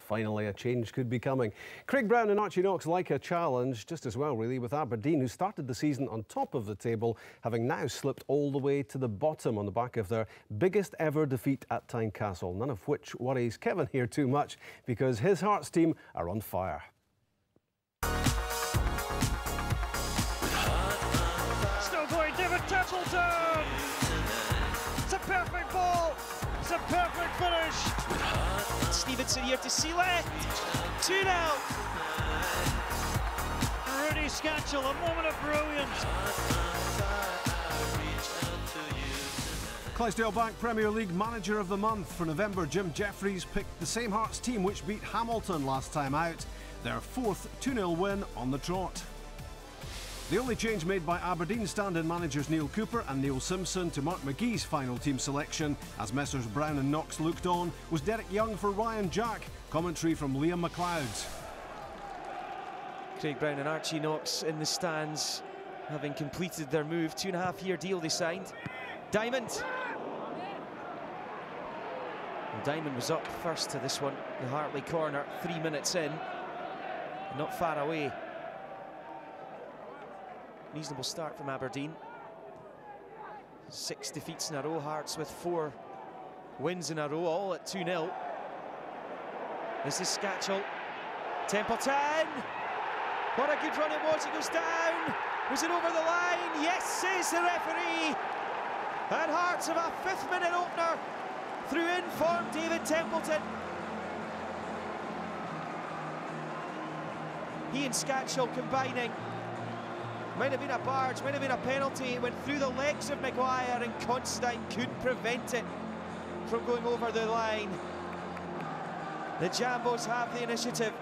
finally a change could be coming. Craig Brown and Archie Knox like a challenge just as well, really, with Aberdeen, who started the season on top of the table, having now slipped all the way to the bottom on the back of their biggest ever defeat at Tynecastle, none of which worries Kevin here too much because his Hearts team are on fire. Still going, David Templeton! It's a perfect ball! It's a perfect finish! Stevenson here to seal it! 2-0! Rudy Scatchell, a moment of brilliance! Clydesdale Bank Premier League Manager of the Month for November, Jim Jeffries picked the same Hearts team which beat Hamilton last time out, their fourth 2-0 win on the trot. The only change made by Aberdeen stand-in managers Neil Cooper and Neil Simpson to Mark McGee's final team selection, as Messrs Brown and Knox looked on, was Derek Young for Ryan Jack. Commentary from Liam McLeod. Craig Brown and Archie Knox in the stands, having completed their move. 2.5-year deal they signed. Diamond. And Diamond was up first to this one, the Hartley corner, 3 minutes in. Not far away. Reasonable start from Aberdeen. 6 defeats in a row, Hearts with 4 wins in a row, all at 2-0. This is Scatchell. Templeton! What a good run it was, he goes down! Was it over the line? Yes, says the referee! And Hearts have a 5th minute opener through in-form David Templeton. He and Scatchell combining. Might have been a barge, might have been a penalty. It went through the legs of Maguire and Constantine couldn't prevent it from going over the line. The Jambos have the initiative.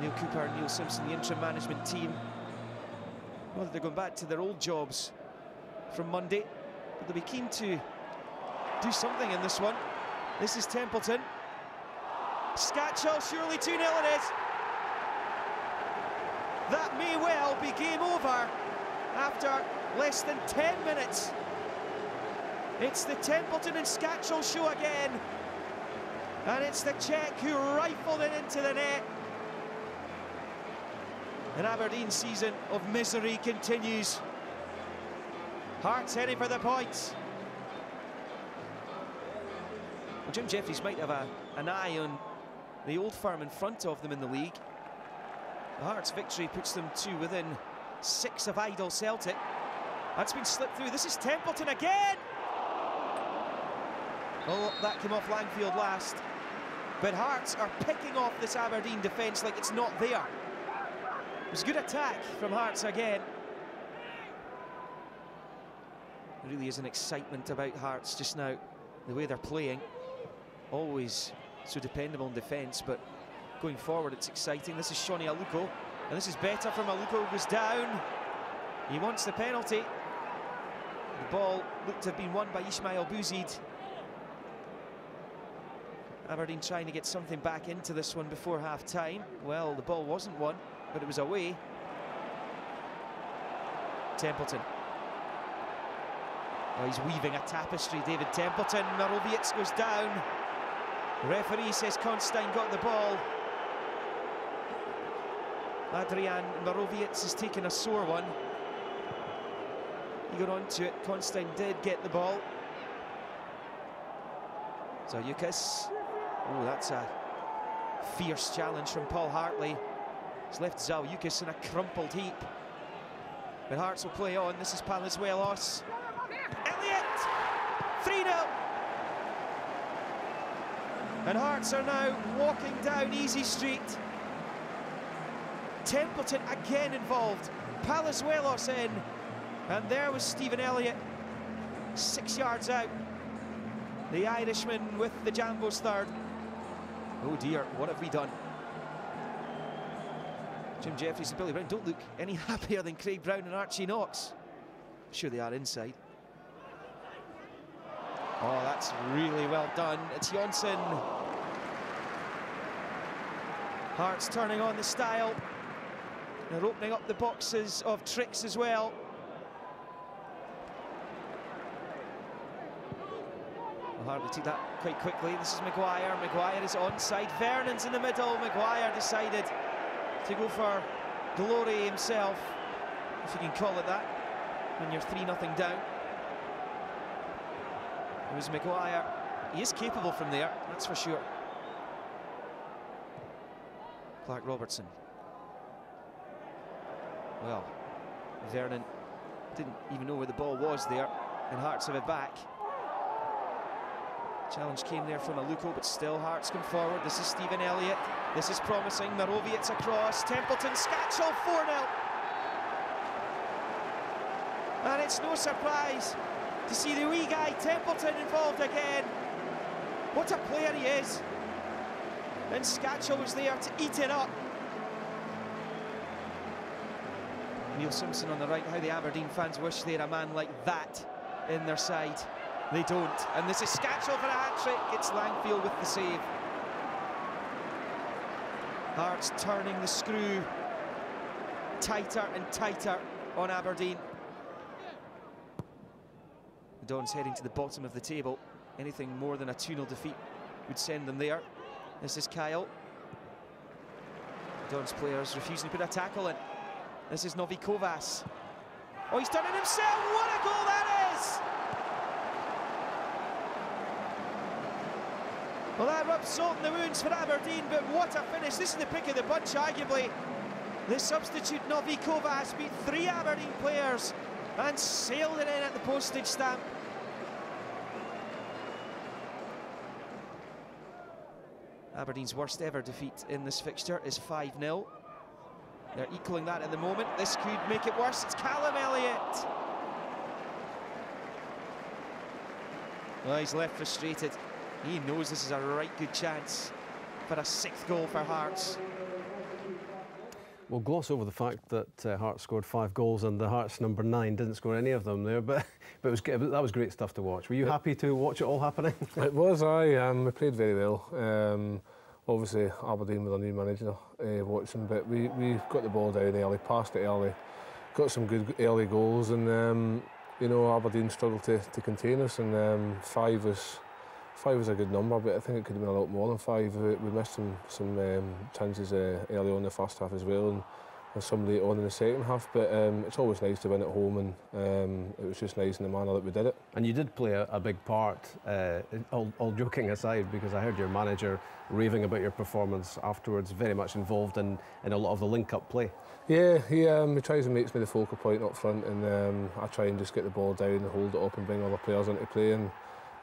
Neil Cooper and Neil Simpson, the interim management team. Well, they're going back to their old jobs from Monday, but they'll be keen to do something in this one. This is Templeton. Scatchell, surely 2-0 it is. That may well be game over after less than 10 minutes. It's the Templeton and Scatchell show again. And it's the Czech who rifled it into the net. An Aberdeen season of misery continues. Hearts heading for the points. Well, Jim Jeffries might have an eye on the old firm in front of them in the league. The Hearts' victory puts them to within 6 of idle Celtic. That's been slipped through. This is Templeton again! Oh, that came off Langfield last. But Hearts are picking off this Aberdeen defence like it's not there. It was a good attack from Hearts again. There really is an excitement about Hearts just now, the way they're playing. Always so dependable in defence, but going forward it's exciting. This is Shawnee Aluko, and this is better from Aluko, goes down. He wants the penalty. The ball looked to have been won by Ismail Bouzid. Aberdeen trying to get something back into this one before half-time. Well, the ball wasn't won, but it was away. Templeton. Oh, he's weaving a tapestry, David Templeton. Marovic goes down. The referee says Constantine got the ball. Adrian Marovic has taken a sore one. He got onto it. Constantine did get the ball. Zajukas. Oh, that's a fierce challenge from Paul Hartley. He's left Zajukas in a crumpled heap. But Hearts will play on. This is Palazuelos. Elliott! 3-0. And Hearts are now walking down Easy Street. Templeton again involved. Palazuelos in. And there was Stephen Elliott, 6 yards out. The Irishman with the Jambos third. Oh dear, what have we done? Jim Jeffries and Billy Brown don't look any happier than Craig Brown and Archie Knox. I'm sure they are inside. Oh, that's really well done. It's Jonsson. Hearts turning on the style. They're opening up the boxes of tricks as well. hardly took that quite quickly. This is Maguire. Maguire is onside. Vernon's in the middle. Maguire decided to go for glory himself, if you can call it that, when you're 3-0 down. It was Maguire. He is capable from there, that's for sure. Clark Robertson. Well, Vernon didn't even know where the ball was there, and Hearts have it back. Challenge came there from Aluko, but still Hearts come forward. This is Stephen Elliott. This is promising. Maroviet's across. Templeton, Scatchell, 4-0. And it's no surprise to see the wee guy Templeton involved again. What a player he is. And Scatchell was there to eat it up. Neil Simpson on the right. How the Aberdeen fans wish they had a man like that in their side. They don't. And this is Scatchell for a hat-trick. It's Langfield with the save. Hearts turning the screw tighter and tighter on Aberdeen. The Dons heading to the bottom of the table. Anything more than a 2-0 defeat would send them there. This is Kyle. Dons players refusing to put a tackle in. This is Novi Kovas. Oh, he's done it himself. What a goal that is! Well, that rubs salt in the wounds for Aberdeen, but what a finish. This is the pick of the bunch, arguably. The substitute Novi Kovas beat 3 Aberdeen players and sailed it in at the postage stamp. Aberdeen's worst ever defeat in this fixture is 5-0. They're equaling that at the moment. This could make it worse. It's Callum Elliott. Well, he's left frustrated. He knows this is a right good chance for a 6th goal for Hearts. We'll gloss over the fact that Hearts scored 5 goals and the Hearts number 9 didn't score any of them there, but that was great stuff to watch. Were you happy to watch it all happening? It was, we played very well. Obviously Aberdeen with a new manager watching, but we got the ball down early, passed it early, got some good early goals, and you know, Aberdeen struggled to contain us, and 5 was a good number, but I think it could have been a lot more than 5. We missed some chances early on in the first half as well, and some late on in the second half, but it's always nice to win at home, and it was just nice in the manner that we did it. And you did play a big part, all joking aside, because I heard your manager raving about your performance afterwards, very much involved in a lot of the link-up play. Yeah, he tries and makes me the focal point up front, and I try and just get the ball down and hold it up and bring other players into play. And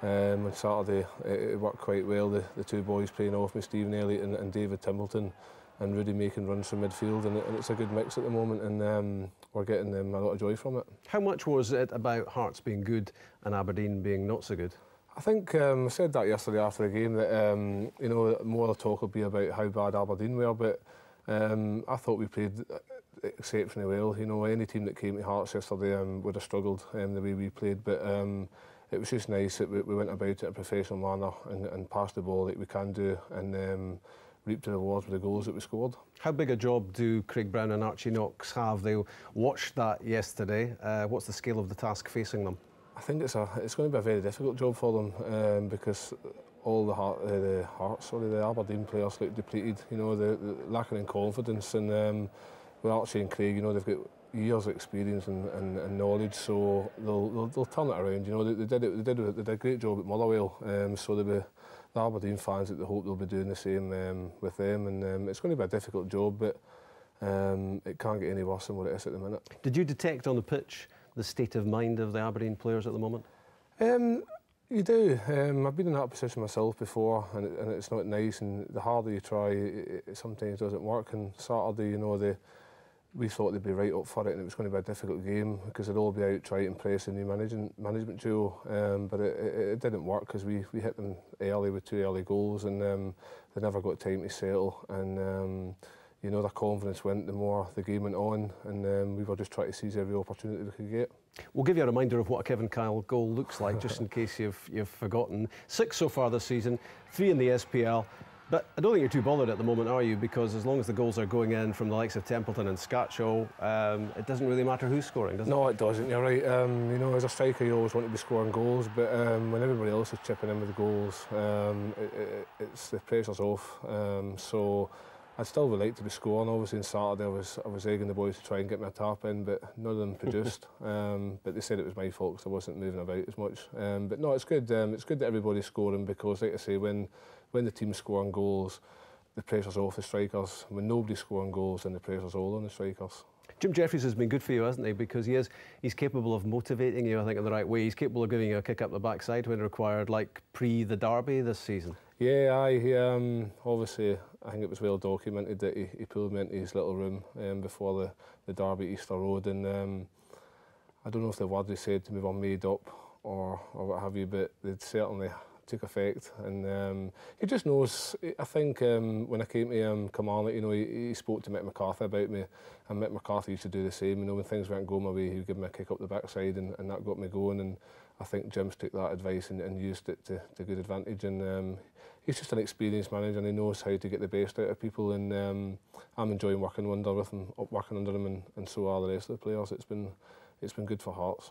on Saturday it worked quite well, the 2 boys playing off me, Stephen Elliott and David Templeton, and Rudy making runs from midfield, and it's a good mix at the moment, and we're getting a lot of joy from it. How much was it about Hearts being good and Aberdeen being not so good? I think I said that yesterday after the game, that you know, more talk will be about how bad Aberdeen were, but I thought we played exceptionally well. You know, any team that came to Hearts yesterday would have struggled the way we played, but it was just nice that we went about it in a professional manner and passed the ball like we can do, and reaped the rewards with the goals that we scored. How big a job do Craig Brown and Archie Knox have? They watched that yesterday. What's the scale of the task facing them? I think it's going to be a very difficult job for them, because all the Aberdeen players look depleted. You know, they're lacking in confidence, and with Archie and Craig, you know, they've got years of experience and knowledge, so they'll turn it around. You know, they did a great job at Motherwell, so the Aberdeen fans, that they hope they'll be doing the same with them, and it's going to be a difficult job, but it can't get any worse than what it is at the minute. Did you detect on the pitch the state of mind of the Aberdeen players at the moment? You do. I've been in that position myself before, and it's not nice, and the harder you try, it sometimes doesn't work. And Saturday, you know, we thought they'd be right up for it, and it was going to be a difficult game because they'd all be out trying to impress the new management duo, but it didn't work because we hit them early with 2 early goals, and they never got time to settle, and you know, their confidence went the more the game went on, and we were just trying to seize every opportunity we could get. We'll give you a reminder of what a Kevin Kyle goal looks like, just in case you've forgotten. 6 so far this season, 3 in the SPL. But I don't think you're too bothered at the moment, are you? Because as long as the goals are going in from the likes of Templeton and Scatchell, it doesn't really matter who's scoring, does it? No, it doesn't. You're right. You know, as a striker, you always want to be scoring goals, but when everybody else is chipping in with the goals, it's the pressure's off. So I'd still would like to be scoring. Obviously, on Saturday, I was egging the boys to try and get my tap in, but none of them produced. But they said it was my fault because I wasn't moving about as much. But no, it's good. It's good that everybody's scoring because, like I say, when the team's scoring goals, the pressure's off the strikers. When nobody's scoring goals, then the pressure's all on the strikers. Jim Jeffries has been good for you, hasn't he? Because he's capable of motivating you, I think, in the right way. He's capable of giving you a kick up the backside when required, like the derby this season. Yeah, he obviously, I think it was well documented that he pulled me into his little room before the derby at Easter Road, and I don't know if the words he said to me were made up or what have you, but they'd certainly took effect, and he just knows. I think when I came to Kilmarnock, you know, he spoke to Mick McCarthy about me, and Mick McCarthy used to do the same. You know, when things weren't going my way, he would give me a kick up the backside, and that got me going. And I think Jim's took that advice and used it to good advantage. And he's just an experienced manager, and he knows how to get the best out of people. And I'm enjoying working under him, and so are the rest of the players. It's been good for Hearts.